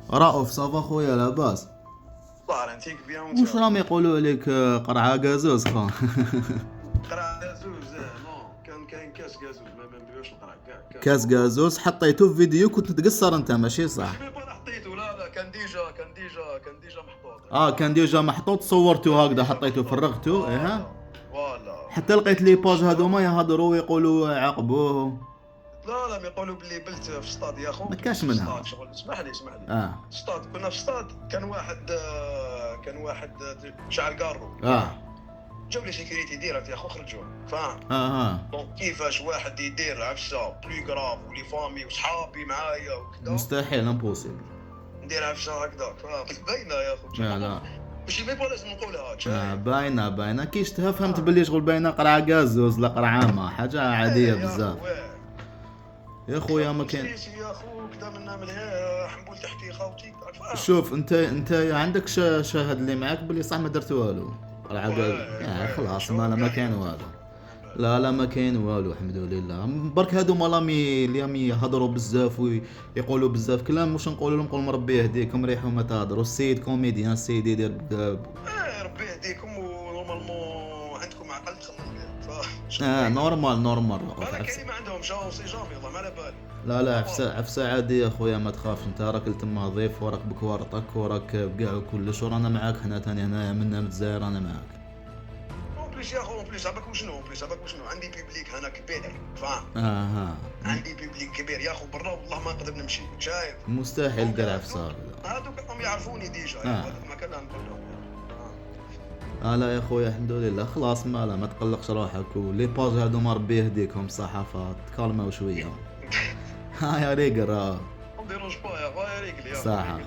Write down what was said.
رأوف صافا خويا لاباس. ظاهر انتيك بيهم واش راهم يقولوا عليك قرعه قازوز خا؟ قرع غازوز. نو كان كاين كاس غازوز ما نديروش القرع كاع كاس قازوز حطيته في فيديو كنت تقصر انت ماشي صح؟ ماشي ميم حطيته، لا كان ديجا محطوط. كان ديجا محطوط صورته هكذا حطيته فرغته ايه. فوالا. حتى لقيت لي باج هذوما يهضروا ويقولوا عاقبوه. لا ما يقولوا بلي بلت في الصطاد يا خو. ما كاش في منها. الصطاد شغل اسمح لي. الصطاد كنا في الصطاد، كان واحد شعل قارو. جاو لي سيكوريتي ديريكت يا خو خرجوا فاهم. دونك كيفاش واحد يدير عفسه بلي كراف ولي فامي وصحابي معايا وكذا مستحيل امبوسيبل ندير عفسه هكذا فاهم. باينه يا خو. لا ماشي ميم لازم نقولها. باينه كي شفتها فهمت باللي شغل باينه قرعه قازوز لا قرعه ما حاجه عاديه بزاف يا خويا. ما كان يا خو كذا منا من حنبول تحتي خوتي. شوف انت عندك شاهد اللي معاك باللي صح ما درت والو قرعه قازوز خلاص ما كان والو. لا ما كاين والو الحمد لله. برك هادو مالامي اللي راهم يهضروا بزاف ويقولوا بزاف كلام واش نقول لهم؟ نقول لهم ربي يهديكم ريحوا ما تهضروا. السيد كوميديان السيد يدير ربي يهديكم ونورمالمون عندكم عقل تخمم نورمال هذا كاين ما عندهم سي جامي والله ما على بالي. لا عفسه عاديه اخويا ما تخافش. انت راك تما ضيف وراك بكوارطك وراك بكاع كلش ورانا معاك حنا ثاني هنايا منا متزاير رانا معاك. بليس يا خو بليس عباك وشنو عندي بيبليك هنا كبير فاهم. عندي بيبليك كبير يا خو برا والله ما نقدر نمشي شايف. مستحيل دير عفسه هذوك راهم يعرفوني ديجا ما كان نقول لهم. لا يا خويا الحمد لله خلاص ما تقلقش روحك. ولي باج هذوما ربي يهديكم صحافه تكالموا شويه. يا ريقر نديرو شبا يا خويا ريقل يا صح.